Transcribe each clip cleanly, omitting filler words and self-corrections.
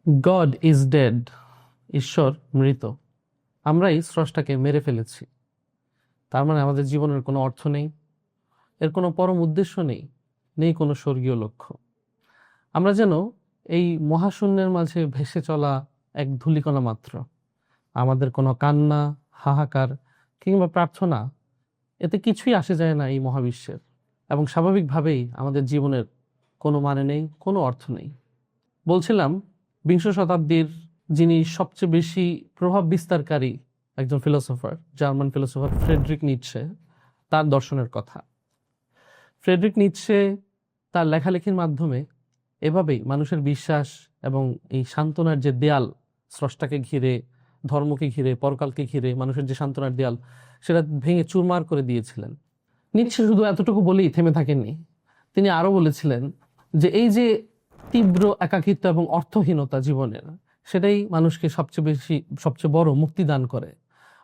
God is dead. ঈশ্বর মৃত। আমরাই স্রষ্টাকে মেরে ফেলেছি। তার মানে আমাদের জীবনের কোনো অর্থ নেই, এর কোনো পরম উদ্দেশ্য নেই, নেই কোনো স্বর্গীয় লক্ষ্য। আমরা যেন এই মহাশূন্যের মাঝে ভেসে চলা এক ধূলিকণা মাত্র। আমাদের কোনো কান্না, হাহাকার কিংবা প্রার্থনা, এতে কিছুই আসে যায় না এই মহাবিশ্বের, এবং স্বাভাবিকভাবেই আমাদের জীবনের কোনো মানে নেই, কোনো অর্থ নেই। বলছিলাম, বিংশ শতাব্দীর যিনি সবচেয়ে বেশি প্রভাব বিস্তারকারী একজন ফিলোসোফার, জার্মান ফিলোসোফার ফ্রেডরিক নিটশে, তার দর্শনের কথা। ফ্রেডরিক নিটশে তার লেখালেখির মাধ্যমে এভাবেই মানুষের বিশ্বাস এবং এই সান্ত্বনার যে দেয়াল, স্রষ্টাকে ঘিরে, ধর্মকে ঘিরে, পরকালকে ঘিরে মানুষের যে সান্ত্বনার দেয়াল, সেটা ভেঙে চুরমার করে দিয়েছিলেন। নিটশে শুধু এতটুকু বলেই থেমে থাকেননি। তিনি আরো বলেছিলেন যে এই যে তীব্র একাকিত্ব এবং অর্থহীনতা জীবনের, সেটাই মানুষকে সবচেয়ে বড় মুক্তি দান করে।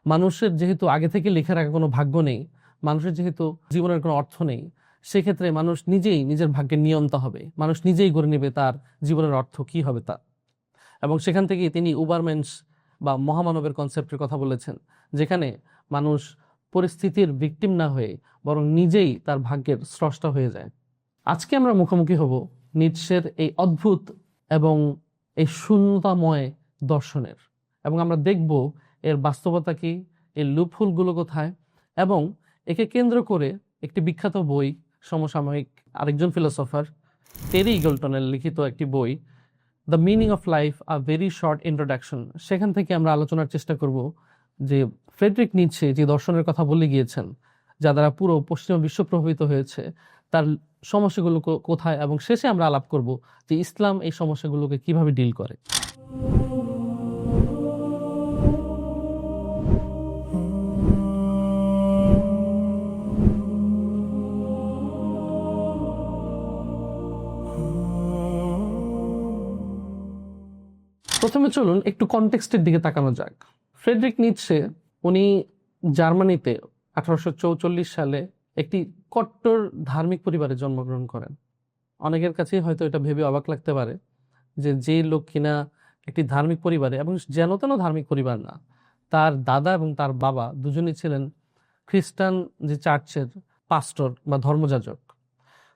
মানুষের যেহেতু আগে থেকে লিখে রাখা কোনো ভাগ্য নেই, মানুষের যেহেতু জীবনের কোনো অর্থ নেই, সেক্ষেত্রে মানুষ নিজেই নিজের ভাগ্যের নিয়ন্তা হবে। মানুষ নিজেই গড়ে নেবে তার জীবনের অর্থ কি হবে তা। এবং সেখান থেকেই তিনি উবারমেন্স বা মহামানবের কনসেপ্টের কথা বলেছেন, যেখানে মানুষ পরিস্থিতির ভিকটিম না হয়ে বরং নিজেই তার ভাগ্যের স্রষ্টা হয়ে যায়। আজকে আমরা মুখোমুখি হব নিটশের এই অদ্ভুত এবং এই শূন্যতাময় দর্শনের, এবং আমরা দেখব এর বাস্তবতা কি, এর লুপহোলগুলো কোথায়, এবং একে কেন্দ্র করে একটি বিখ্যাত বই, সমসাময়িক আরেকজন ফিলোসোফার টেরি ইগলটনের লিখিত একটি বই, the meaning of life, a very short introduction, সেখান থেকে আমরা আলোচনার চেষ্টা করব যে ফ্রেডরিক নিটশে যে দর্শনের কথা বলে গিয়েছেন, যা দ্বারা পুরো পশ্চিমা বিশ্ব প্রভাবিত হয়েছে, তার সমস্যাগুলো কোথায়, এবং শেষে আমরা আলাপ করব যে ইসলাম এই সমস্যাগুলোকে কিভাবে ডিল করে। প্রথমে চলুন একটু কনটেক্সটের দিকে তাকানো যাক। ফ্রেডরিক নিটশে উনি জার্মানিতে 1844 সালে একটি কট্টর ধার্মিক পরিবারে জন্মগ্রহণ করেন। অনেকের কাছেই হয়তো এটা ভেবে অবাক লাগতে পারে যে যে লোক কিনা একটি ধার্মিক পরিবারে, এবং যেন তেন ধার্মিক পরিবার না, তার দাদা এবং তার বাবা দুজনেই ছিলেন খ্রিস্টান যে চার্চের পাস্টর বা ধর্মযাজক।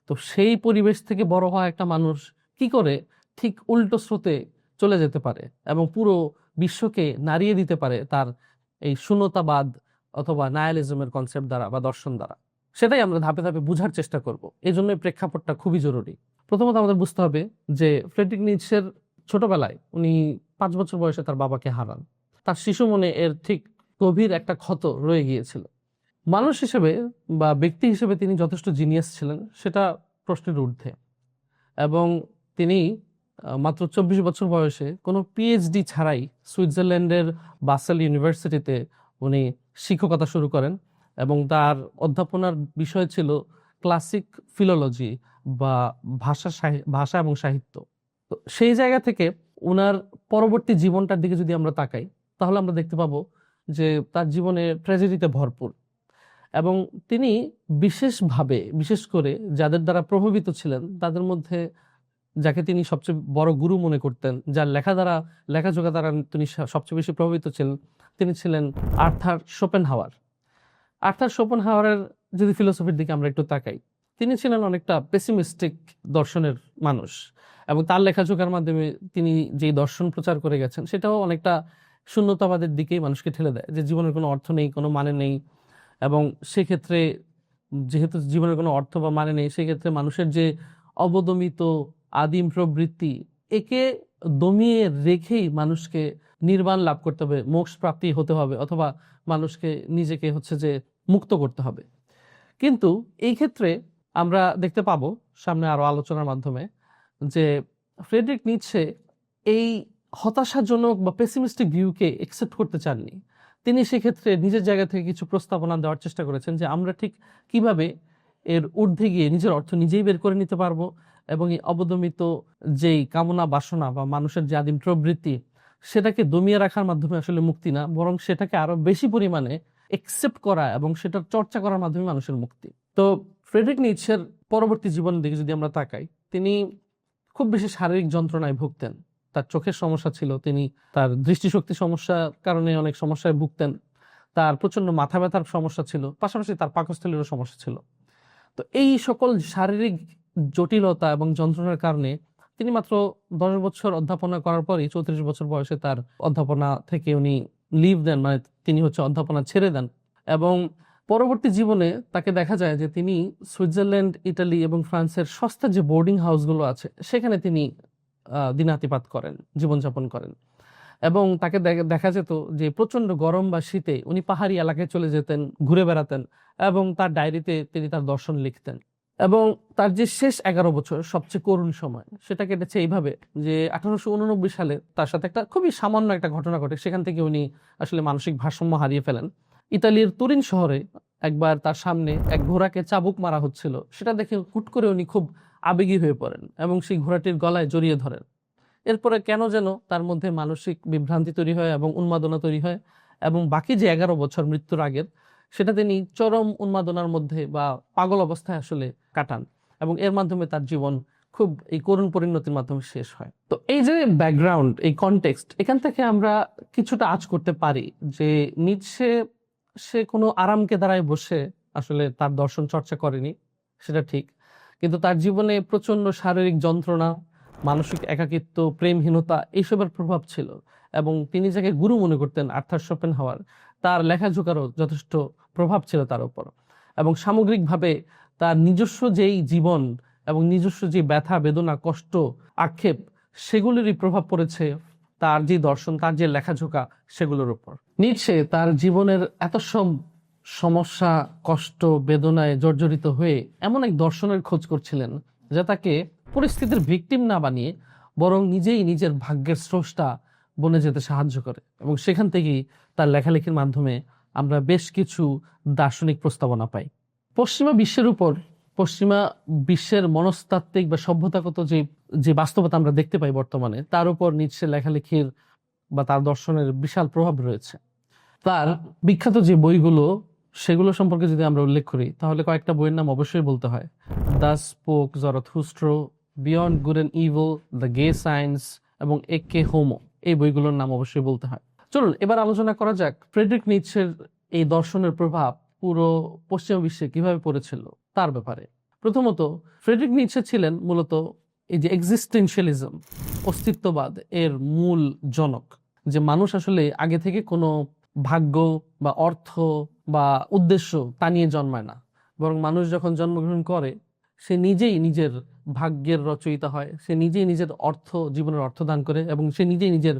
তো সেই পরিবেশ থেকে বড় হওয়া একটা মানুষ কি করে ঠিক উল্টো স্রোতে চলে যেতে পারে এবং পুরো বিশ্বকে নাড়িয়ে দিতে পারে তার এই শূন্যতাবাদ অথবা নায়ালিজমের কনসেপ্ট দ্বারা বা দর্শন দ্বারা, সেটাই আমরা ধাপে ধাপে বুঝার চেষ্টা করব। এই জন্য প্রেক্ষাপটটা খুবই জরুরি। প্রথমত আমাদের বুঝতে হবে যে ফ্রেডরিক নিটশের ছোটবেলায় উনি 5 বছর বয়সে তার বাবাকে হারান। তার শিশু মনে এর ঠিক গভীর একটা ক্ষত রয়ে গিয়েছিল। মানুষ হিসেবে বা ব্যক্তি হিসেবে তিনি যথেষ্ট জিনিয়াস ছিলেন, সেটা প্রশ্নের ঊর্ধ্বে। এবং তিনি মাত্র 24 বছর বয়সে কোনো পিএইচডি ছাড়াই সুইজারল্যান্ডের বাসেল ইউনিভার্সিটিতে উনি শিক্ষকতা শুরু করেন, এবং তার অধ্যাপনার বিষয় ছিল ক্লাসিক ফিলোলজি বা ভাষা এবং সাহিত্য। তো সেই জায়গা থেকে উনার পরবর্তী জীবনটার দিকে যদি আমরা তাকাই, তাহলে আমরা দেখতে পাবো যে তার জীবনে ট্র্যাজেডিতে ভরপুর। এবং তিনি বিশেষ করে যাদের দ্বারা প্রভাবিত ছিলেন, তাদের মধ্যে যাকে তিনি সবচেয়ে বড় গুরু মনে করতেন, যার লেখাযোগা দ্বারা তিনি সবচেয়ে বেশি প্রভাবিত ছিলেন, তিনি ছিলেন আর্থার শোপেনহাওয়ার। আর্থার শোপেনহাওয়ারের যদি ফিলোসফির দিকে আমরা একটু তাকাই, তিনি ছিলেন অনেকটা পেসিমিস্টিক দর্শনের মানুষ, এবং তার লেখাযোগার মাধ্যমে তিনি যে দর্শন প্রচার করে গেছেন, সেটাও অনেকটা শূন্যতাবাদের দিকেই মানুষকে ঠেলে দেয়, যে জীবনের কোনো অর্থ নেই, কোনো মানে নেই। এবং সেক্ষেত্রে যেহেতু জীবনের কোনো অর্থ বা মানে নেই, সেক্ষেত্রে মানুষের যে অবদমিত আদিম প্রবৃত্তি, একে দমিয়ে রেখেই মানুষকে নির্বাণ লাভ করতে হবে, মোক্ষ প্রাপ্তি হতে হবে, অথবা মানুষকে নিজেকে যে মুক্ত করতে হবে। কিন্তু এই ক্ষেত্রে আমরা দেখতে পাবো সামনে আরো আলোচনার মাধ্যমে যে ফ্রেডরিক নিটশে এই হতাশাজনক বা পেসিমিস্টিক ভিউকে একসেপ্ট করতে চাননি। তিনি সেক্ষেত্রে নিজের জায়গা থেকে কিছু প্রস্তাবনা দেওয়ার চেষ্টা করেছেন যে আমরা ঠিক কিভাবে এর ঊর্ধ্বে গিয়ে নিজের অর্থ নিজেই বের করে নিতে পারবো, এবং এই অবদমিত যেই কামনা বাসনা বা মানুষের যে আদিম প্রবৃত্তি, সেটাকে দমিয়ে রাখার মাধ্যমে আসলে মুক্তি না, বরং সেটাকে আরো বেশি পরিমাণে একসেপ্ট করা এবং সেটার চর্চা করার মাধ্যমে মানুষের মুক্তি। তো ফ্রেডরিক নিটশের পরবর্তী জীবনের দিকে যদি আমরা তাকাই, তিনি খুব বেশি শারীরিক যন্ত্রণায় ভুগতেন। তার চোখের সমস্যা ছিল, তিনি তার দৃষ্টিশক্তি সমস্যার কারণে অনেক সমস্যায় ভুগতেন, তার প্রচন্ড মাথা ব্যথার সমস্যা ছিল, পাশাপাশি তার পাকস্থলীরও সমস্যা ছিল। তো এই সকল শারীরিক জটিলতা এবং যন্ত্রণার কারণে তিনি মাত্র 10 বছর অধ্যাপনা করার পরই 34 বছর বয়সে তার অধ্যাপনা থেকে উনি লিভ দেন, মানে তিনি অধ্যাপনা ছেড়ে দেন। এবং পরবর্তী জীবনে তাকে দেখা যায় যে তিনি সুইজারল্যান্ড, ইটালি এবং ফ্রান্সের সস্তা যে বোর্ডিং হাউসগুলো আছে সেখানে তিনি দিনাতিপাত করেন, জীবনযাপন করেন। এবং তাকে দেখা যেত যে প্রচন্ড গরম বা শীতে উনি পাহাড়ি এলাকায় চলে যেতেন, ঘুরে বেড়াতেন এবং তার ডায়েরিতে তিনি তার দর্শন লিখতেন। এবং তার যে শেষ 11 বছর সবচেয়ে করুণ সময়, সেটা কেটেছে এইভাবে যে 1889 সালে তার সাথে একটা খুবই সামান্য একটা ঘটনা ঘটে, সেখান থেকে উনি আসলে মানসিক ভারসাম্য হারিয়ে ফেলেন। ইতালির তুরিন শহরে একবার তার সামনে এক ঘোড়াকে চাবুক মারা হচ্ছিল, সেটা দেখে হুট করে উনি খুব আবেগী হয়ে পড়েন এবং সেই ঘোড়াটির গলায় জড়িয়ে ধরেন। এরপরে কেন যেন তার মধ্যে মানসিক বিভ্রান্তি তৈরি হয় এবং উন্মাদনা তৈরি হয়, এবং বাকি যে 11 বছর মৃত্যুর আগের, সেটা তিনি চরম উন্মাদনার মধ্যে বা পাগল অবস্থায় আসলে কাটান, এবং এর মাধ্যমে তার জীবন খুব এই করুণ পরিণতির মাধ্যমে শেষ হয়। তো এই যে ব্যাকগ্রাউন্ড, এই কনটেক্সট, এখান থেকে আমরা কিছুটা আঁচ করতে পারি যে নিৎসে সে কোনো আরামকে দাঁড়ায় বসে আসলে তার দর্শন চর্চা করেনি, সেটা ঠিক, কিন্তু তার জীবনে প্রচন্ড শারীরিক যন্ত্রণা, মানসিক একাকিত্ব, প্রেমহীনতা এইসবের প্রভাব ছিল। এবং তিনি যাকে গুরু মনে করতেন, আর্থার শোপেনহাওয়ার, তার লেখাজোখারও যথেষ্ট প্রভাব ছিল তার উপর। এবং সামগ্রিকভাবে তার নিজস্ব যেই জীবন এবং নিজস্ব যে ব্যথা বেদনা কষ্ট আক্ষেপ, সেগুলোরই প্রভাব পড়েছে তার যে দর্শন, তার যে লেখাজোখা, সেগুলোর উপর। নিৎসে তার জীবনের এত সব সমস্যা, কষ্ট, বেদনায় জর্জরিত হয়ে এমন এক দর্শনের খোঁজ করছিলেন যা তাকে পরিস্থিতির ভিকটিম না বানিয়ে বরং নিজেই নিজের ভাগ্যের স্রষ্টা বনে যেতে সাহায্য করে। এবং সেখান থেকেই তার লেখালেখির মাধ্যমে আমরা বেশ কিছু দার্শনিক প্রস্তাবনা পাই। পশ্চিমা বিশ্বের উপর, পশ্চিমা বিশ্বের মনস্তাত্ত্বিক বা সভ্যতাগত যে বাস্তবতা আমরা দেখতে পাই বর্তমানে, তার উপর নিৎসে লেখালেখির বা তার দর্শনের বিশাল প্রভাব রয়েছে। তার বিখ্যাত যে বইগুলো, সেগুলো সম্পর্কে যদি আমরা উল্লেখ করি তাহলে কয়েকটা বইয়ের নাম অবশ্যই বলতে হয়। The spoke Zarathustra, beyond good and evil, the gay science এবং একে হোমো, এই বইগুলোর নাম অবশ্যই বলতে হয়। চলুন এবার আলোচনা করা যাক ফ্রেডরিক নিৎসের এই দর্শনের প্রভাব পুরো পশ্চিমা বিশ্বে কিভাবে পড়েছিল তার ব্যাপারে। প্রথমত, ফ্রেডরিক নিৎসে ছিলেন মূলত এই যে এক্সিস্টেনশিয়ালিজম, অস্তিত্ববাদ এর মূল জনক, যে মানুষ আসলে আগে থেকে কোনো ভাগ্য বা অর্থ বা উদ্দেশ্য তা নিয়ে জন্মায় না, বরং মানুষ যখন জন্মগ্রহণ করে সে নিজেই নিজের ভাগ্যের রচয়িতা হয়, সে নিজেই নিজের জীবনের অর্থ দান করে এবং সে নিজেই নিজের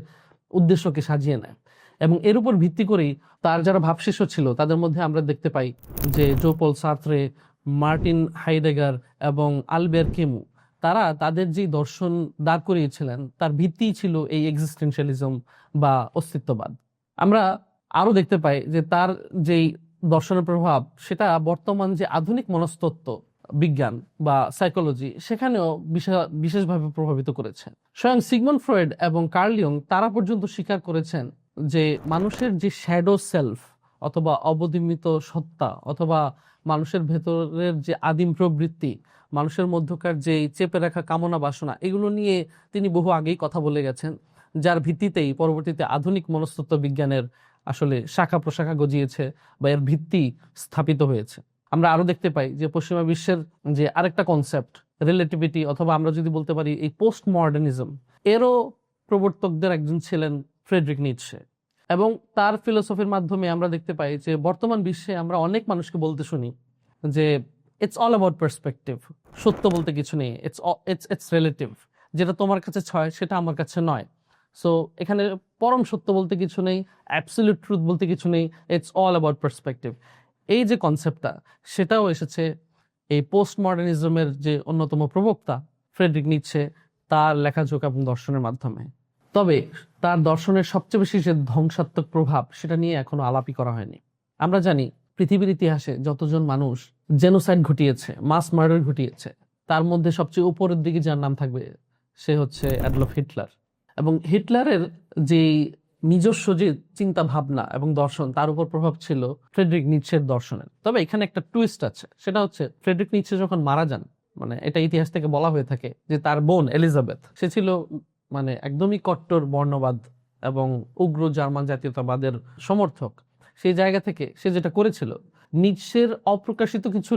উদ্দেশ্যকে সাজিয়ে নেয়। এবং এর উপর ভিত্তি করেই তার যারা ভাবশিষ্য ছিল তাদের মধ্যে আমরা দেখতে পাই যে জো পল সার্ত্রে, মার্টিন হাইডেগার এবং আলবের কেমু, তারা তাদের যে দর্শন দাঁড় করিয়েছিলেন তার ভিত্তি ছিল এই এক্সিস্টেনশিয়ালিজম বা অস্তিত্ববাদ। আমরা আরো দেখতে পাই যে তার যেই দর্শনের প্রভাব, সেটা বর্তমান যে আধুনিক মনস্তত্ত্ব বিজ্ঞান বা সাইকোলজি, সেখানেও বিশেষভাবে প্রভাবিত করেছে। স্বয়ং সিগমন্ড ফ্রয়েড এবং কার্ল ইয়ং তারা পর্যন্ত স্বীকার করেছেন যে মানুষের যে শ্যাডো সেলফ অথবা অবদিমিত সত্তা অথবা মানুষের ভেতরের যে আদিম প্রবৃত্তি, মানুষের মধ্যকার যে চেপে রাখা কামনা বাসনা, এগুলো নিয়ে তিনি বহু আগেই কথা বলে গেছেন, যার ভিত্তিতেই পরবর্তীতে আধুনিক মনস্তত্ত্ব বিজ্ঞানের আসলে শাখা প্রশাখা গজিয়েছে বা এর ভিত্তি স্থাপিত হয়েছে। আমরা আরো দেখতে পাই যে পশ্চিমা বিশ্বের যে আরেকটা কনসেপ্ট রিলেটিভিটি, অথবা আমরা যদি বলতে পারি এই পোস্ট মডার্নিজম, এরও প্রবর্তকদের একজন ছিলেন ফ্রেডরিক নিৎসে। এবং তার ফিলোসফির মাধ্যমে আমরা দেখতে পাই যে বর্তমান বিশ্বে আমরা অনেক মানুষকে বলতে শুনি যে ইটস অল অ্যাবাউট পার্সপেক্টিভ, সত্য বলতে কিছু নেই, ইটস রিলেটিভ, যেটা তোমার কাছে ছয় সেটা আমার কাছে নয়। সো এখানে পরম সত্য বলতে কিছু নেই, অ্যাবসলিউট ট্রুথ বলতে কিছু নেই, ইটস অল অ্যাবাউট পার্সপেক্টিভ। এই যে কনসেপ্টটা, সেটাও এসেছে এই পোস্ট মডার্নিজমের যে অন্যতম প্রবক্তা ফ্রেডরিক নিৎসে তার লেখাজোখা এবং দর্শনের মাধ্যমে। তবে তার দর্শনের সবচেয়ে বেশি যে ধ্বংসাত্মক প্রভাব, সেটা নিয়ে এখনো আলাপই করা হয়নি। আমরা জানি পৃথিবীর ইতিহাসে যতজন মানুষ জেনোসাইড ঘটিয়েছে, মাস মার্ডার ঘটিয়েছে, তার মধ্যে সবচেয়ে উপরের দিকে যার নাম থাকবে সে হচ্ছে অ্যাডলফ হিটলার। এবং হিটলারের যে নিজস্ব যে চিন্তা ভাবনা এবং দর্শন, তার উপর প্রভাব ছিল ফ্রেডরিক নিৎসের দর্শনের। তবে এখানে একটা টুইস্ট আছে, সেটা হচ্ছে ফ্রেডরিক নিৎসে যখন মারা যান, মানে এটা ইতিহাস থেকে বলা হয়ে থাকে যে তার বোন এলিজাবেথ, সে ছিল মানে একদমই কট্টর বর্ণবাদ এবং উগ্র জার্মান জাতীয়তাবাদের সমর্থক, সেই জায়গা থেকে সে যেটা করেছিল, নিটশের অপ্রকাশিত কিছু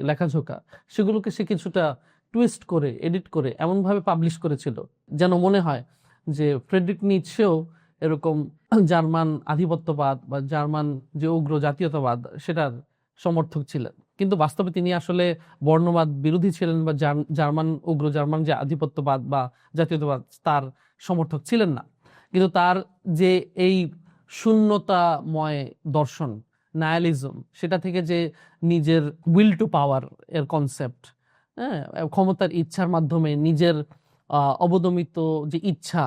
লেখাঝোকা সেগুলোকে সে কিছুটা টুইস্ট করে এডিট করে এমনভাবে পাবলিশ করেছিল যেন মনে হয় যে ফ্রেডরিক নিটশেও এরকম জার্মান আধিপত্যবাদ বা জার্মান যে উগ্র জাতীয়তাবাদ সেটার সমর্থক ছিলেন। কিন্তু বাস্তবে তিনি আসলে বর্ণবাদ বিরোধী ছিলেন বা জার্মান উগ্র জার্মান যে আধিপত্যবাদ বা জাতীয়তাবাদ তার সমর্থক ছিলেন না। কিন্তু তার যে এই শূন্যতাময় দর্শন নায়ালিজম, সেটা থেকে যে নিজের উইল টু পাওয়ার এর কনসেপ্ট, হ্যাঁ, ক্ষমতার ইচ্ছার মাধ্যমে নিজের অবদমিত যে ইচ্ছা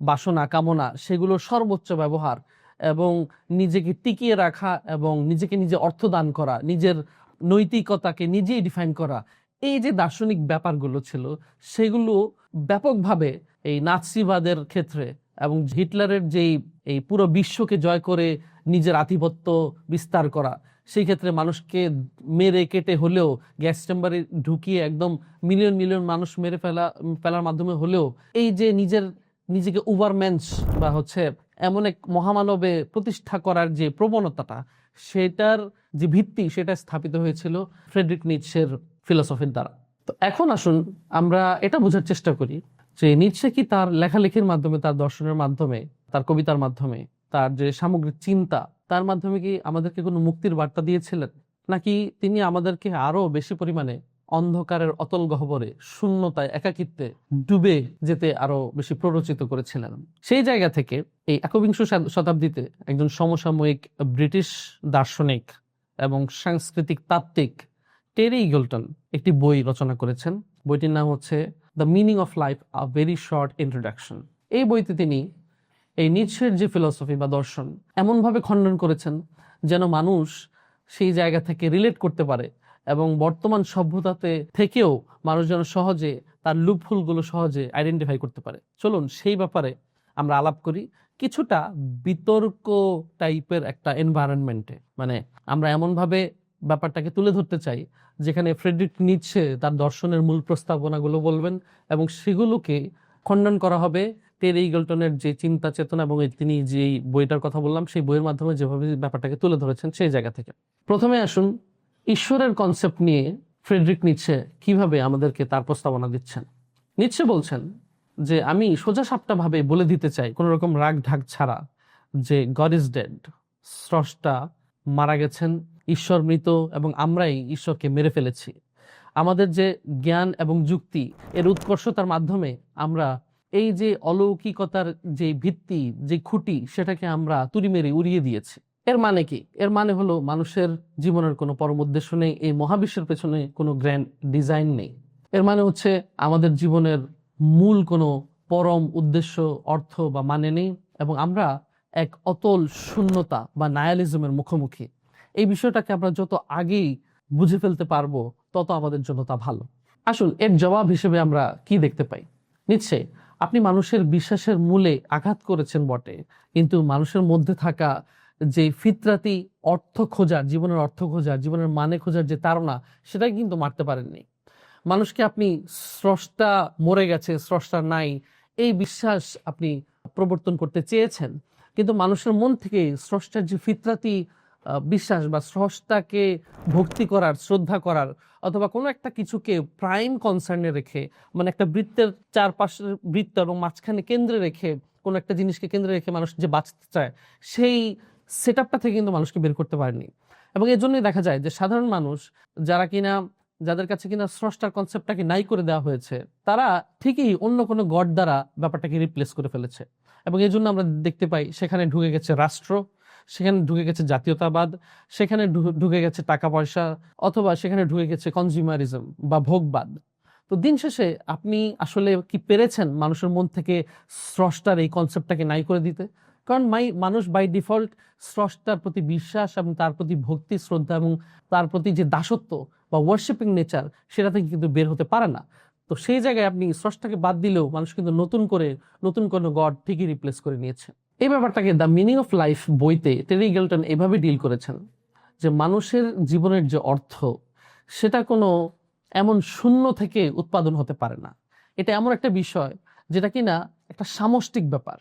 বাসনা কামনা সেগুলোর সর্বোচ্চ ব্যবহার এবং নিজেকে টিকিয়ে রাখা এবং নিজেকে নিজে অর্থদান করা, নিজের নৈতিকতাকে নিজেই ডিফাইন করা, এই যে দার্শনিক ব্যাপারগুলো ছিল সেগুলো ব্যাপকভাবে এই নাৎসিবাদের ক্ষেত্রে এবং হিটলারের যেই এই পুরো বিশ্বকে জয় করে নিজের আধিপত্য বিস্তার করা, সেই ক্ষেত্রে মানুষকে মেরে কেটে হলেও গ্যাস চেম্বারে ঢুকিয়ে একদম মিলিয়ন মিলিয়ন মানুষ মেরে ফেলার মাধ্যমে হলেও এই যে নিজেকে উভারম্যানস বা এমন এক মহামানবে প্রতিষ্ঠা করার যে প্রবণতাটা, সেটার যে ভিত্তি সেটা স্থাপিত হয়েছিল ফ্রেডরিক নিটশের ফিলোসফির দ্বারা। তো এখন আসুন আমরা এটা বোঝার চেষ্টা করি যে নিটশে কি তার লেখালেখির মাধ্যমে, তার দর্শনের মাধ্যমে, তার কবিতার মাধ্যমে, তার যে সামগ্রিক চিন্তা তার মাধ্যমে কি আমাদেরকে কোনো মুক্তির বার্তা দিয়েছিলেন, নাকি তিনি আমাদেরকে আরো বেশি পরিমাণে অন্ধকারের অতল গহ্বরে শূন্যতায় একাকিত্বে ডুবে যেতে আরো বেশি প্ররোচিত করেছিলেন? সেই জায়গা থেকে এই একবিংশ শতাব্দীতে একজন সমসাময়িক ব্রিটিশ দার্শনিক এবং সাংস্কৃতিক তাত্ত্বিক টেরি ইগলটন একটি বই রচনা করেছেন। বইটির নাম হচ্ছে the meaning of life, a very short introduction. এই বইতে তিনি এই নিটশের যে ফিলোসফি বা দর্শন এমনভাবে খণ্ডন করেছেন যেন মানুষ সেই জায়গা থেকে রিলেট করতে পারে এবং বর্তমান সভ্যতাতে থেকেও মানুষ যেন সহজে তার লুপহোলগুলো সহজে আইডেন্টিফাই করতে পারে। চলুন সেই ব্যাপারে আমরা আলাপ করি কিছুটা বিতর্ক টাইপের একটা এনভায়রনমেন্টে। মানে আমরা এমনভাবে ব্যাপারটাকে তুলে ধরতে চাই যেখানে ফ্রেডরিক নিটশে তার দর্শনের মূল প্রস্তাবনাগুলো বলবেন এবং সেগুলোকে খণ্ডন করা হবে টেরি ইগলটনের যে চিন্তা চেতনা এবং তিনি যে বইটার কথা বললাম সেই বইয়ের মাধ্যমে যেভাবে ব্যাপারটাকে তুলে ধরেছেন সেই জায়গা থেকে। প্রথমে আসুন ঈশ্বরের কনসেপ্ট নিয়ে ফ্রেডরিক নিটশে কিভাবে আমাদেরকে তার প্রস্তাবনা দিচ্ছেন। নিটশে বলছেন যে আমি সোজা সাপটা ভাবে বলে দিতে চাই কোন রকম রাগ ঢাক ছাড়া যে গড ইজ ডেড, স্রষ্টা মারা গেছেন, ঈশ্বর মৃত এবং আমরাই ঈশ্বরকে মেরে ফেলেছি। আমাদের যে জ্ঞান এবং যুক্তি এর উৎকর্ষতার মাধ্যমে আমরা এই যে অলৌকিকতার যে ভিত্তি, যে খুঁটি, সেটাকে আমরা তুড়ি মেরে উড়িয়ে দিয়েছি। এর মানে কি? এর মানে হলো মানুষের জীবনের কোনো পরম উদ্দেশ্য নেই, এই মহাবিশ্বের পেছনে কোনো গ্র্যান্ড ডিজাইন নেই। এর মানে হচ্ছে আমাদের জীবনের মূল কোনো পরম উদ্দেশ্য, অর্থ বা মানে নেই এবং আমরা এক অতল শূন্যতা বা নায়ালিজমের মুখোমুখি। এই বিষয়টাকে আমরা যত আগেই বুঝে ফেলতে পারবো তত আমাদের জন্য তা ভালো। আসুন এর জবাব হিসেবে আমরা কি দেখতে পাই। নিচ্ছে আপনি মানুষের বিশ্বাসের মূলে আঘাত করেছেন বটে, কিন্তু মানুষের মধ্যে থাকা যে ফিতরাতি অর্থ খোঁজার, জীবনের অর্থ খোঁজার, জীবনের মানে খোঁজার যে তাড়না, সেটাই কিন্তু মারতে পারেননি। মানুষকে আপনি স্রষ্টা মরে গেছে, স্রষ্টা নাই এই বিশ্বাস আপনি প্রবর্তন করতে চেয়েছেন, কিন্তু মানুষের মন থেকে স্রষ্টার যে ফিতরাতি বিশ্বাস বা স্রষ্টাকে ভক্তি করার, শ্রদ্ধা করার অথবা কোনো একটা কিছুকে প্রাইম কনসার্নে রেখে, মানে একটা বৃত্তের চারপাশের বৃত্ত এবং মাঝখানে কেন্দ্রে রেখে, কোনো একটা জিনিসকে কেন্দ্রে রেখে মানুষ যে বাঁচতে চায়, সেই সেট আপটা থেকে কিন্তু মানুষকে বের করতে পারেনি। এবং এর জন্যই দেখা যায় যে সাধারণ মানুষ যাদের কাছে কিনা স্রষ্টার কনসেপ্টটাকে নাই করে দেওয়া হয়েছে, তারা ঠিকই অন্য কোনো গড দ্বারা ব্যাপারটাকে রিপ্লেস করে ফেলেছে। এবং এই জন্য আমরা দেখতে পাই সেখানে ঢুকে গেছে রাষ্ট্র, সেখানে ঢুকে গেছে জাতীয়তাবাদ, সেখানে ঢুকে গেছে টাকা পয়সা, অথবা সেখানে ঢুকে গেছে কনজিউমারিজম বা ভোগবাদ। তো দিন শেষে আপনি আসলে কি পেরেছেন মানুষের মন থেকে স্রষ্টার এই কনসেপ্টটাকে নাই করে দিতে? কারণ মানুষ বাই ডিফল্ট স্রষ্টার প্রতি বিশ্বাস এবং তার প্রতি ভক্তি, শ্রদ্ধা এবং তার প্রতি যে দাসত্ব বা ওয়ার্শিপিং নেচার, সেটা থেকে কিন্তু বের হতে পারে না। তো সেই জায়গায় আপনি স্রষ্টাকে বাদ দিলেও মানুষ কিন্তু নতুন কোনো গড ঠিকই রিপ্লেস করে নিয়েছে। এই ব্যাপারটাকে দ্য মিনিং অফ লাইফ বইতে টেরি ইগলটন এভাবে ডিল করেছেন যে মানুষের জীবনের যে অর্থ, সেটা কোনো এমন শূন্য থেকে উৎপাদন হতে পারে না। এটা এমন একটা বিষয় যেটা কিনা একটা সামষ্টিক ব্যাপার,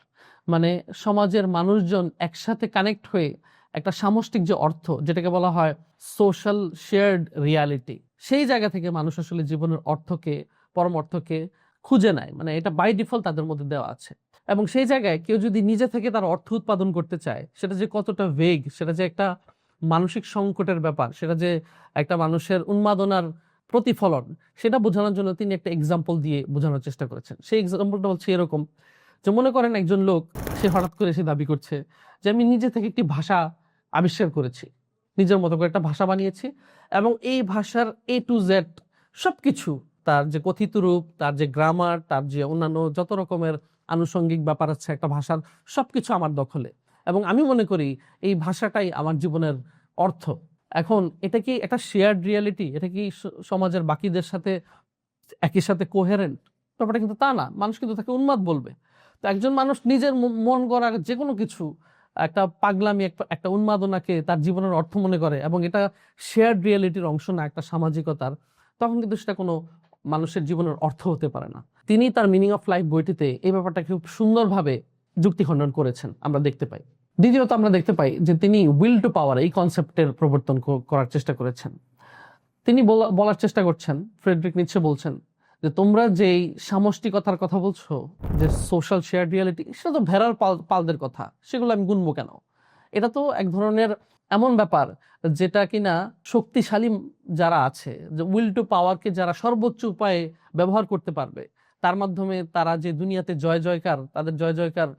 মানে সমাজের মানুষজন একসাথে কানেক্ট হয়ে একটা সামষ্টিক যে অর্থ, যেটাকে বলা হয় সোশ্যাল শেয়ার্ড রিয়ালিটি, সেই জায়গা থেকে মানুষ আসলে জীবনের অর্থকে, পরম অর্থকে খুঁজে নেয়। মানে এটা বাই ডিফল্ট তাদের মধ্যে দেওয়া আছে। এবং সেই জায়গায় কেউ যদি নিজে থেকে তার অর্থ উৎপাদন করতে চায়, সেটা যে কতটা ভেগ, সেটা যে একটা মানসিক সংকটের ব্যাপার, সেটা যে একটা মানুষের উন্মাদনার প্রতিফলন, সেটা বোঝানোর জন্য তিনি একটা এক্সাম্পল দিয়ে বোঝানোর চেষ্টা করেছেন। সেই এক্সাম্পলটা হচ্ছে এরকম যে, মনে করেন একজন লোক, সে হঠাৎ করে এসে দাবি করছে যে আমি নিজে থেকে একটি ভাষা আবিষ্কার করেছি, নিজের মতো করে একটা ভাষা বানিয়েছি, এবং এই ভাষার A to Z সবকিছু, তার যে কথিত রূপ, তার যে গ্রামার, তার যে অন্যান্য যত রকমের আনুষঙ্গিক ব্যাপার আছে একটা ভাষার, সবকিছু আমার দখলে, এবং আমি মনে করি এই ভাষাটাই আমার জীবনের অর্থ। এখন এটা কি একটা শেয়ার্ড রিয়ালিটি? এটা কি সমাজের বাকিদের সাথে একই সাথে কোহেরেন্ট? ব্যাপারটা কিন্তু তা না। মানুষ কিন্তু তাকে উন্মাদ বলবে। তো একজন মানুষ নিজের মন গড়া যে কোনো কিছু, একটা পাগলামি, একটা উন্মাদনাকে তার জীবনের অর্থ মনে করে, এবং এটা শেয়ার্ড রিয়ালিটির অংশ না, একটা সামাজিকতার, তখন কিন্তু সেটা কোনো মানুষের জীবনের অর্থ হতে পারে না। তিনি তার মিনিং অফ লাইফ বইটিতে এই ব্যাপারটা খুব সুন্দরভাবে যুক্তি খণ্ডন করেছেন, আমরা দেখতে পাই। দ্বিতীয়ত আমরা দেখতে পাই যে তিনি উইল টু পাওয়ার এই কনসেপ্টের প্রবর্তন করার চেষ্টা করেছেন। তিনি বলার চেষ্টা করছেন, ফ্রেডরিক নিৎসে বলছেন যে তোমরা যেই সামষ্টিকতার কথা বলছো, যে সোশ্যাল শেয়ার রিয়ালিটি, সেটা তো ভেড়ার পালদের কথা, সেগুলো আমি গুনবো কেন? এটা তো এক ধরনের এমন ব্যাপার যেটা কিনা শক্তিশালী যারা আছে, যে উইল টু পাওয়ারকে যারা সর্বোচ্চ উপায়ে ব্যবহার করতে পারবে, তার মাধ্যমে তারা যে দুনিয়াতে জয় জয়কার, তাদের জয় জয়কার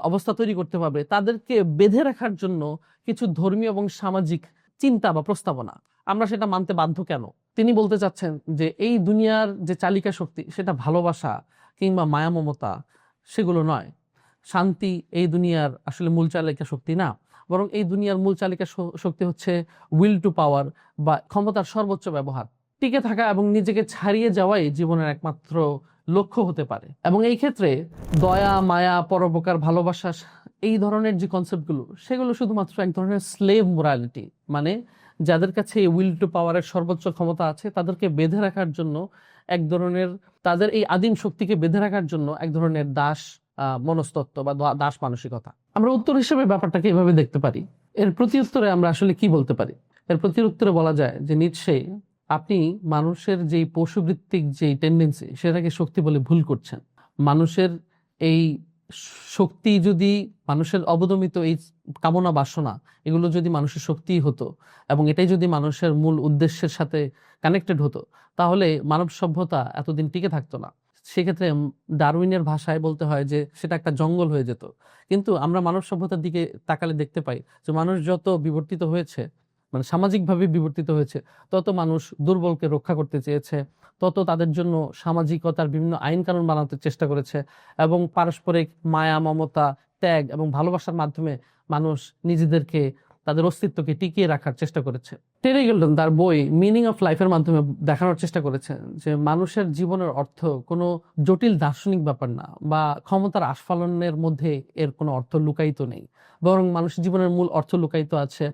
অবস্থা তৈরি করতে পারবে, তাদেরকে বেঁধে রাখার জন্য কিছু ধর্মীয় এবং সামাজিক চিন্তা বা প্রস্তাবনা, আমরা সেটা মানতে বাধ্য কেন? তিনি বলতে চাচ্ছেন যে এই দুনিয়ার যে চালিকা শক্তি, সেটা ভালোবাসা কিংবা মায়া মমতা সেগুলো নয়। শান্তি এই দুনিয়ার আসলে মূল চালিকা শক্তি না, বরং এই দুনিয়ার মূল চালিকা শক্তি হচ্ছে উইল টু পাওয়ার, বা ক্ষমতার সর্বোচ্চ ব্যবহার। টিকে থাকা এবং নিজেকে ছাড়িয়ে যাওয়াই জীবনের একমাত্র লক্ষ্য হতে পারে। এবং এই ক্ষেত্রে দয়া, মায়া, পরোপকার, ভালোবাসা, এই ধরনের যে কনসেপ্টগুলো, সেগুলো শুধুমাত্র এক ধরনের স্লেভ মোরালিটি, মানে যাদের কাছে এই উইল টু পাওয়ারের সর্বোচ্চ ক্ষমতা আছে, তাদেরকে বেঁধে রাখার জন্য এক ধরনের, তাদের এই আদিম শক্তিকে বেঁধে রাখার জন্য এক ধরনের দাস মনস্তত্ত্ব বা দাস মানসিকতা। আমরা উত্তর হিসেবে ব্যাপারটাকে এভাবে দেখতে পারি। এর প্রতি উত্তরে আমরা আসলে কি বলতে পারি? এর প্রতি উত্তরে বলা যায় যে নিৎসে, আপনি মানুষের যেই পশুবৃত্তিক যেই টেন্ডেন্সি, সেটাকে শক্তি বলে ভুল করছেন। মানুষের এই শক্তি যদি, মানুষের অবদমিত এই কামনা বাসনা, এগুলো যদি মানুষের শক্তিই হতো, এবং এটাই যদি মানুষের মূল উদ্দেশ্যের সাথে কানেক্টেড হতো, তাহলে মানব সভ্যতা এতদিন টিকে থাকতো না। সেক্ষেত্রে ডারউইনের ভাষায় বলতে হয় যে সেটা একটা জঙ্গল হয়ে যেত। কিন্তু আমরা মানব সভ্যতার দিকে তাকালে দেখতে পাই যে মানুষ যত বিবর্তিত হয়েছে, মানে সামাজিকভাবে বিবর্তিত হয়েছে, তত মানুষ দুর্বলকে রক্ষা করতে চেয়েছে, তত তাদের জন্য সামাজিকতার বিভিন্ন আইন কানুন বানাতে চেষ্টা করেছে, এবং পারস্পরিক মায়া, মমতা, ত্যাগ এবং ভালোবাসার মাধ্যমে মানুষ নিজেদেরকে, তাদের অস্তিত্বকে টিকিয়ে রাখার চেষ্টা করেছে। টেরি গিল্টন তার বই মিনিং অফ লাইফের মাধ্যমে দেখানোর চেষ্টা করেছেন যে মানুষের জীবনের অর্থ কোনো জটিল দার্শনিক ব্যাপার না, বা ক্ষমতার আস্ফালনের মধ্যে এর কোনো অর্থ লুকায়িত নেই, বরং মানুষের জীবনের মূল অর্থ লুকায়িত আছে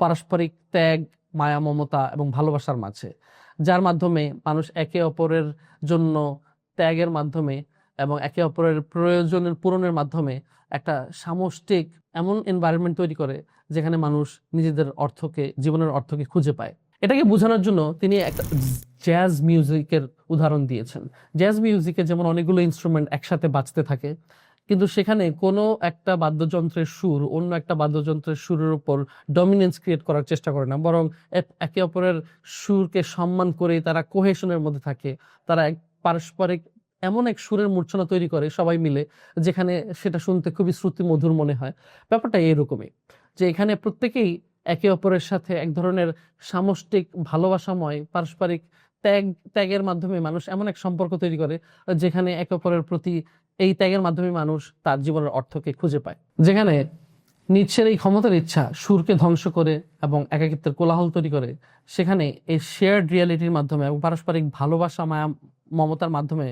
পারস্পরিক ত্যাগ, মায়া, মমতা এবং ভালোবাসার মাঝে, যার মাধ্যমে মানুষ একে অপরের জন্য ত্যাগের মাধ্যমে এবং একে অপরের প্রয়োজনের পূরণের মাধ্যমে একটা সামষ্টিক এমন এনভায়রনমেন্ট তৈরি করে যেখানে মানুষ নিজেদের অর্থকে, জীবনের অর্থকে খুঁজে পায়। এটাকে বোঝানোর জন্য তিনি একটা জ্যাজ মিউজিকের উদাহরণ দিয়েছেন। জ্যাজ মিউজিকে যেমন অনেকগুলো ইনস্ট্রুমেন্ট একসাথে বাজতে থাকে, কিন্তু সেখানে কোনো একটা বাদ্যযন্ত্রের সুর অন্য একটা বাদ্যযন্ত্রের সুরের উপর ডমিনেন্স ক্রিয়েট করার চেষ্টা করে না, বরং একে অপরের সুরকে সম্মান করে তারা কোহেশনের মধ্যে থাকে। তারা এক পারস্পরিক এমন এক সুরের মূর্ছনা তৈরি করে সবাই মিলে, যেখানে সেটা শুনতে খুবই শ্রুতি মধুর মনে হয়। ব্যাপারটা এরকমই, যে এখানে প্রত্যেকেই একে অপরের সাথে এক ধরনের সামষ্টিক ভালোবাসাময় পারস্পরিক ত্যাগের মাধ্যমে মানুষ এমন এক সম্পর্ক তৈরি করে, যেখানে একে অপরের প্রতি এই ত্যাগের মাধ্যমে মানুষ তার জীবনের অর্থকে খুঁজে পায়। যেখানে নিৎসের এই ক্ষমতার ইচ্ছা সুরকে ধ্বংস করে এবং একাকিত্বের কোলাহল তৈরি করে, সেখানে এই শেয়ার্ড রিয়ালিটির মাধ্যমে এবং পারস্পরিক ভালোবাসা, মায়া, মমতার মাধ্যমে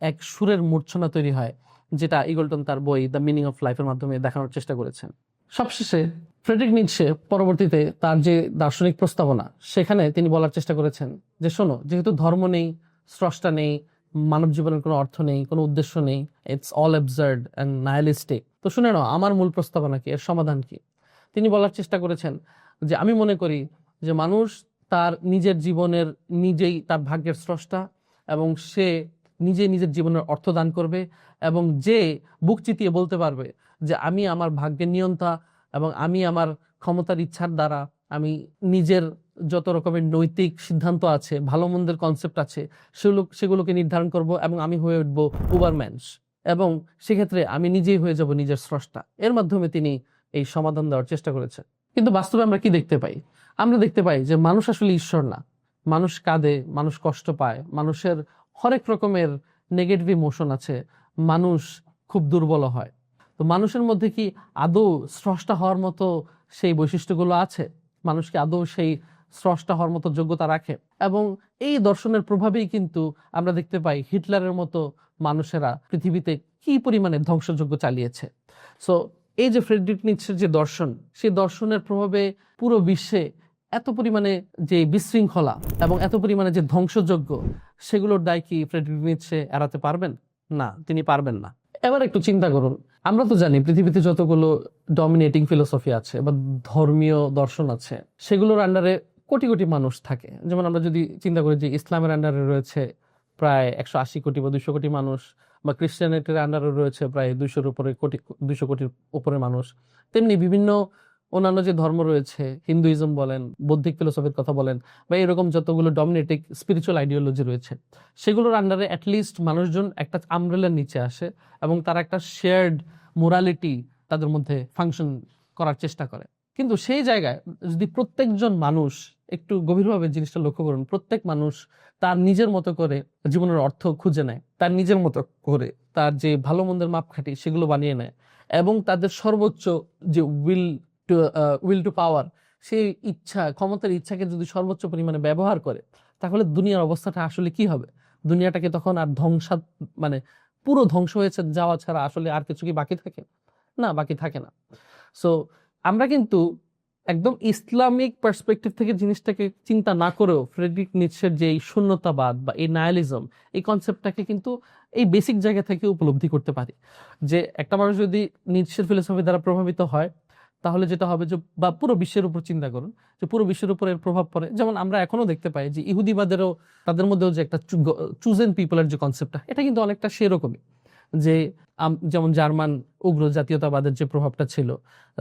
এক সুরের মূর্ছনা তৈরি হয়, যেটা ইগলটন তার বই দ্য মিনিং অফ লাইফের মাধ্যমে দেখানোর চেষ্টা করেছেন। সবশেষে ফ্রেডরিক নিৎসে পরবর্তীতে তার যে দার্শনিক প্রস্তাবনা, সেখানে তিনি বলার চেষ্টা করেছেন যে শোনো, যেহেতু ধর্ম নেই, স্রষ্টা নেই, মানব জীবনের কোনো অর্থ নেই, কোনো উদ্দেশ্য নেই, ইটস অল অ্যাবসার্ড অ্যান্ড নাইলিস্টিক। তো শুনে নাও আমার মূল প্রস্তাবনা কি, এর সমাধান কি। তিনি বলার চেষ্টা করেছেন যে আমি মনে করি যে মানুষ তার নিজের জীবনের নিজেই তার ভাগ্যের স্রষ্টা, এবং সে নিজে নিজের জীবনের অর্থ দান করবে, এবং যে বুক চিতিয়ে বলতে পারবে যে আমি আমার ভাগ্যের নিয়ন্তা, এবং আমি আমার ক্ষমতার ইচ্ছার দ্বারা আমি নিজের যত রকমের নৈতিক সিদ্ধান্ত আছে, ভালো মন্দের কনসেপ্ট আছে, সেগুলোকে নির্ধারণ করব, এবং আমি হয়ে উঠবো উবারম্যানস, এবং সেক্ষেত্রে আমি নিজেই হয়ে যাব নিজের স্রষ্টা। এর মাধ্যমে তিনি এই সমাধান দেওয়ার চেষ্টা করেছেন। কিন্তু বাস্তবে আমরা কি দেখতে পাই? আমরা দেখতে পাই যে মানুষ আসলে ঈশ্বর না। মানুষ কাঁদে, মানুষ কষ্ট পায়, মানুষের হরেক রকমের নেগেটিভ ইমোশন আছে, মানুষ খুব দুর্বল হয়। তো মানুষের মধ্যে কি আদৌ স্রষ্টা হওয়ার মতো সেই বৈশিষ্ট্যগুলো আছে? মানুষ কি আদৌ সেই স্রষ্টা হওয়ার মতো যোগ্যতা রাখে? এবং এই দর্শনের প্রভাবেই কিন্তু আমরা দেখতে পাই হিটলারের মতো মানুষেরা পৃথিবীতে কি পরিমাণে ধ্বংসযজ্ঞ চালিয়েছে। সো এই যে ফ্রেডরিক নিৎসের যে দর্শন, সেই দর্শনের প্রভাবে পুরো বিশ্বে এত পরিমাণে যে বিশৃঙ্খলা এবং এত পরিমাণে যে ধ্বংসযজ্ঞ, সেগুলোর দায় কি ফ্রেডরিক নিৎসে এড়াতে পারবেন? না, তিনি পারবেন না। এবার একটু চিন্তা করুন, আমরা তো জানি পৃথিবীতে যতগুলো ডমিনেটিং ফিলোসফি আছে বা ধর্মীয় দর্শন আছে, সেগুলোর আন্ডারে কোটি কোটি মানুষ থাকে। যেমন আমরা যদি চিন্তা করি যে ইসলামের আন্ডারে রয়েছে প্রায় 180 কোটি বা 200 কোটি মানুষ, বা ক্রিশ্চিয়ানিটির আন্ডারে রয়েছে প্রায় 200 কোটির উপরে মানুষ, তেমনি বিভিন্ন অন্যান্য যে ধর্ম রয়েছে, হিন্দুইজম বলেন, বৌদ্ধিক ফিলোসফির কথা বলেন, বা এরকম যতগুলো ডমিনেটিং স্পিরিচুয়াল আইডিওলজি রয়েছে, সেগুলোর আন্ডারে অ্যাটলিস্ট মানুষজন একটা আমব্রেলার নিচে আসে, এবং তারা একটা শেয়ার্ড মোরালিটি তাদের মধ্যে ফাংশন করার চেষ্টা করে। কিন্তু সেই জায়গায় যদি প্রত্যেকজন মানুষ একটু গভীরভাবে জিনিসটা লক্ষ্য করুন, প্রত্যেক মানুষ তার নিজের মতো করে জীবনের অর্থ খুঁজে নেয়, তার নিজের মতো করে তার যে ভালো মন্দের মাপকাঠি সেগুলো বানিয়ে নেয়, এবং তাদের সর্বোচ্চ যে উইল টু পাওয়ার, সেই ইচ্ছা, ক্ষমতার ইচ্ছাকে যদি সর্বোচ্চ পরিমাণে ব্যবহার করে, তাহলে দুনিয়ার অবস্থাটা আসলে কি হবে? দুনিয়াটাকে তখন আর মানে পুরো ধ্বংস হয়েছে যাওয়া ছাড়া আসলে আর কিছু কি বাকি থাকে? না, বাকি থাকে না। সো আমরা কিন্তু একদম ইসলামিক পার্সপেক্টিভ থেকে জিনিসটাকে চিন্তা না করেও ফ্রেডরিক নিৎসের যে এই শূন্যতাবাদ বা এই নায়ালিজম, এই কনসেপ্টটাকে কিন্তু এই বেসিক জায়গা থেকে উপলব্ধি করতে পারি, যে একটা মানুষ যদি নিৎসের ফিলোসফি দ্বারা প্রভাবিত হয়, তাহলে যেটা হবে যে, বা পুরো বিশ্বের উপর চিন্তা করুন, যে পুরো বিশ্বের উপর এর প্রভাব পড়ে। যেমন আমরা এখনো দেখতে পাই যে ইহুদিবাদেরও, তাদের মধ্যেও যে একটা চুজেন পিপলের যে কনসেপ্টটা, এটা কিন্তু অনেকটা সেরকমই। যে যেমন জার্মান উগ্র জাতীয়তাবাদের যে প্রভাবটা ছিল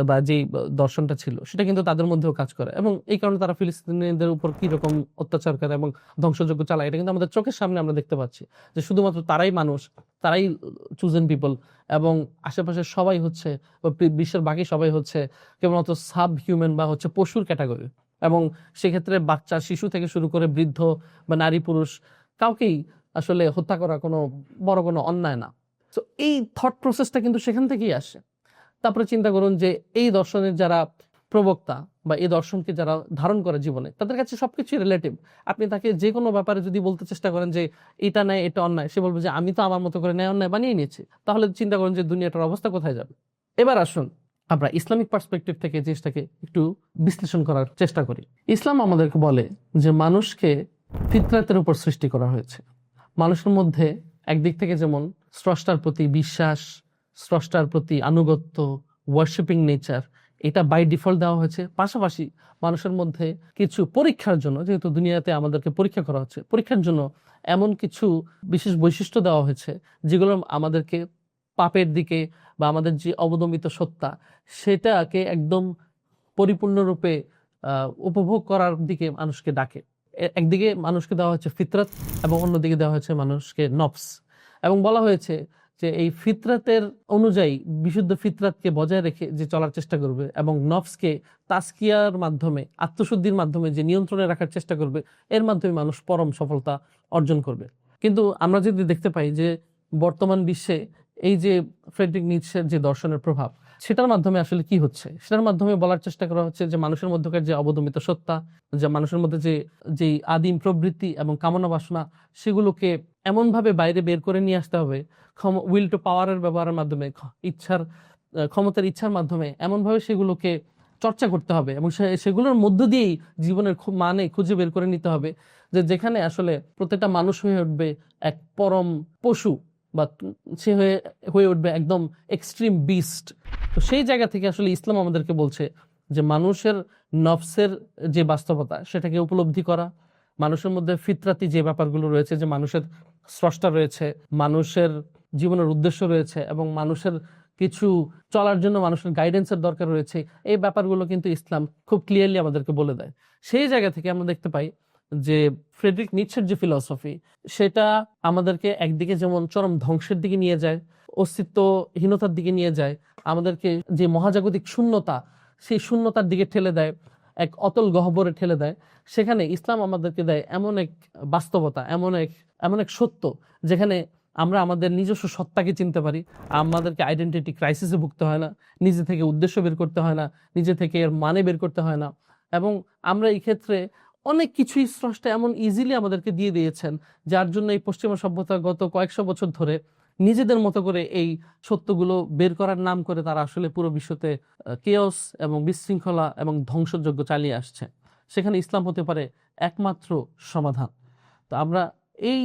বা যে দর্শনটা ছিল, সেটা কিন্তু তাদের মধ্যেও কাজ করে, এবং এই কারণে তারা ফিলিস্তিনিদের উপর কি রকম অত্যাচার করে এবং ধ্বংসযজ্ঞ চালায়, এটা কিন্তু আমাদের চোখের সামনে আমরা দেখতে পাচ্ছি, যে শুধুমাত্র তারাই মানুষ, তারাই চুজেন পিপল, এবং আশেপাশের সবাই হচ্ছে, বা বিশ্বের বাকি সবাই হচ্ছে কেবলমাত্র সাব হিউম্যান বা হচ্ছে পশুর ক্যাটাগরি। এবং সেক্ষেত্রে বাচ্চা, শিশু থেকে শুরু করে বৃদ্ধ বা নারী পুরুষ, কাউকেই আসলে হত্যা করা কোনো বড় কোনো অন্যায় না। তো এই থট প্রসেসটা কিন্তু সেখান থেকেই আসে। তারপরে চিন্তা করুন যে এই দর্শনের যারা প্রবক্তা বা এই দর্শনকে যারা ধারণ করে জীবনে, তাদের কাছে সবকিছু রিলেটিভ। আপনি তাকে যে কোনো ব্যাপারে যদি বলতে চেষ্টা করেন যে এটা ন্যায়, এটা অন্যায়, সে বলবে যে আমি তো আমার মতো করে ন্যায় অন্যায় বানিয়ে নিয়েছি। তাহলে চিন্তা করুন যে দুনিয়াটার অবস্থা কোথায় যাবে। এবার আসুন আমরা ইসলামিক পার্সপেক্টিভ থেকে জিনিসটাকে একটু বিশ্লেষণ করার চেষ্টা করি। ইসলাম আমাদেরকে বলে যে মানুষকে ফিতরাতের উপর সৃষ্টি করা হয়েছে। মানুষের মধ্যে একদিক থেকে যেমন স্রষ্টার প্রতি বিশ্বাস, স্রষ্টার প্রতি আনুগত্য, ওয়ার্শিপিং নেচার, এটা বাই ডিফল্ট দেওয়া হয়েছে। পাশাপাশি মানুষের মধ্যে কিছু পরীক্ষার জন্য, যেহেতু দুনিয়াতে আমাদেরকে পরীক্ষা করা হচ্ছে, পরীক্ষার জন্য এমন কিছু বিশেষ বৈশিষ্ট্য দেওয়া হয়েছে যেগুলো আমাদেরকে পাপের দিকে বা আমাদের যে অবদমিত সত্তা, সেটাকে একদম পরিপূর্ণরূপে উপভোগ করার দিকে মানুষকে ডাকে। একদিকে মানুষকে দেওয়া হচ্ছে ফিতরাত, এবং অন্যদিকে দেওয়া হচ্ছে মানুষকে নফস, এবং বলা হয়েছে যে এই ফিতরাতের অনুযায়ী বিশুদ্ধ ফিতরাতকে বজায় রেখে যে চলার চেষ্টা করবে, এবং নফসকে তাসকিয়ার মাধ্যমে, আত্মশুদ্ধির মাধ্যমে যে নিয়ন্ত্রণে রাখার চেষ্টা করবে, এর মাধ্যমে মানুষ পরম সফলতা অর্জন করবে। কিন্তু আমরা যদি দেখতে পাই যে বর্তমান বিশ্বে এই যে ফ্রেডরিক নিৎসের যে দর্শনের প্রভাব, সেটার মাধ্যমে আসলে কি হচ্ছে, সেটার মাধ্যমে বলার চেষ্টা করা হচ্ছে যে মানুষের মধ্যকার যে অবদমিত সত্তা, যে মানুষের মধ্যে যে আদিম প্রবৃত্তি এবং কামনা বাসনা, সেগুলোকে এমনভাবে বাইরে বের করে নিয়ে আসতে হবে, উইল টু পাওয়ারের ব্যবহারের মাধ্যমে, ক্ষমতার ইচ্ছার মাধ্যমে এমনভাবে সেগুলোকে চর্চা করতে হবে এবং সেগুলোর মধ্য দিয়েই জীবনের মানে খুঁজে বের করে নিতে হবে, যে যেখানে আসলে প্রত্যেকটা মানুষ হয়ে উঠবে এক পরম পশু, বা সে হয়ে হয়ে উঠবে একদম এক্সট্রিম বিস্ট। তো সেই জায়গা থেকে আসলে ইসলাম আমাদেরকে বলছে যে মানুষের নফসের যে বাস্তবতা সেটাকে উপলব্ধি করা, মানুষের মধ্যে ফিতরাতি যে ব্যাপারগুলো রয়েছে, যে মানুষের স্রষ্টা রয়েছে, মানুষের জীবনের উদ্দেশ্য রয়েছে এবং মানুষের কিছু চলার জন্য মানুষের গাইডেন্সের দরকার রয়েছে, এই ব্যাপারগুলো কিন্তু ইসলাম খুব ক্লিয়ারলি আমাদেরকে বলে দেয়। সেই জায়গা থেকে আমরা দেখতে পাই যে ফ্রেডরিক নিটশের যে ফিলসফি, সেটা আমাদেরকে একদিকে যেমন চরম ধ্বংসের দিকে নিয়ে যায়, অস্তিত্বহীনতার দিকে নিয়ে যায়, আমাদেরকে যে মহাজাগতিক শূন্যতা, সেই শূন্যতার দিকে ঠেলে দেয়, এক অতল গহ্বরে ঠেলে দেয়। সেখানে ইসলাম আমাদেরকে দেয় এমন এক বাস্তবতা, এমন এক সত্য, যেখানে আমরা আমাদের নিজস্ব সত্তাকে চিনতে পারি, আমাদেরকে আইডেন্টিটি ক্রাইসিসে ভুগতে হয় না, নিজে থেকে উদ্দেশ্য বের করতে হয় না, নিজে থেকে এর মানে বের করতে হয় না। এবং আমরা এই ক্ষেত্রে অনেক কিছুই স্রষ্টা এমন ইজিলি আমাদেরকে দিয়ে দিয়েছেন, যার জন্য এই পশ্চিমা সভ্যতা গত কয়েকশো বছর ধরে নিজেদের মতো করে এই সত্যগুলো বের করার নাম করে তারা আসলে পুরো বিশ্বতে কেওস এবং বিশৃঙ্খলা এবং ধ্বংসযজ্ঞ চালিয়ে আসছে। সেখানে ইসলাম হতে পারে একমাত্র সমাধান। তো আমরা এই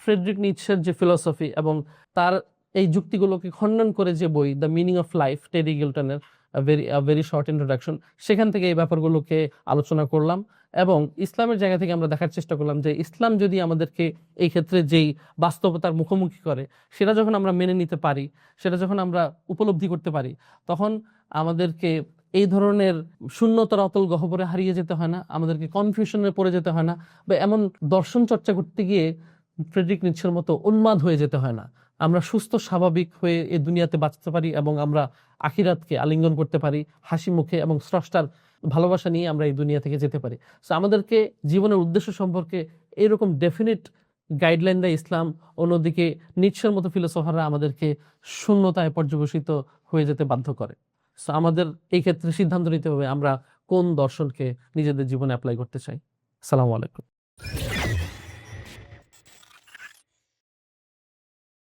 ফ্রেডরিক নিটশের যে ফিলসফি এবং তার এই যুক্তিগুলোকে খণ্ডন করে যে বই the meaning of life, Terry গিল্টনের ভেরি শর্ট ইন্ট্রোডাকশন, সেখান থেকে এই ব্যাপারগুলোকে আলোচনা করলাম এবং ইসলামের জায়গা থেকে আমরা দেখার চেষ্টা করলাম যে ইসলাম যদি আমাদেরকে এই ক্ষেত্রে যেই বাস্তবতার মুখোমুখি করে, সেটা যখন আমরা মেনে নিতে পারি, সেটা যখন আমরা উপলব্ধি করতে পারি, তখন আমাদেরকে এই ধরনের শূন্যতার অতল গহ্বরে হারিয়ে যেতে হয় না, আমাদেরকে কনফিউশনে পড়ে যেতে হয় না, বা এমন দর্শন চর্চা করতে গিয়ে ফ্রেডরিক নিটশের মতো উন্মাদ হয়ে যেতে হয় না। আমরা সুস্থ স্বাভাবিক হয়ে এই দুনিয়াতে বাঁচতে পারি এবং আমরা আখিরাতকে আলিঙ্গন করতে পারি হাসি মুখে, এবং স্রষ্টার ভালোবাসা নিয়ে আমরা এই দুনিয়া থেকে যেতে পারি। সো আমাদেরকে জীবনের উদ্দেশ্য সম্পর্কে এরকম ডেফিনিট গাইডলাইন দেয় ইসলাম। অন্যদিকে নিটশের মতো ফিলোসফাররা আমাদেরকে শূন্যতায় পর্যবসিত হয়ে যেতে বাধ্য করে। সো আমাদের এই ক্ষেত্রে সিদ্ধান্ত নিতে হবে আমরা কোন দর্শনকে নিজেদের জীবনে অ্যাপ্লাই করতে চাই। আসসালামু আলাইকুম।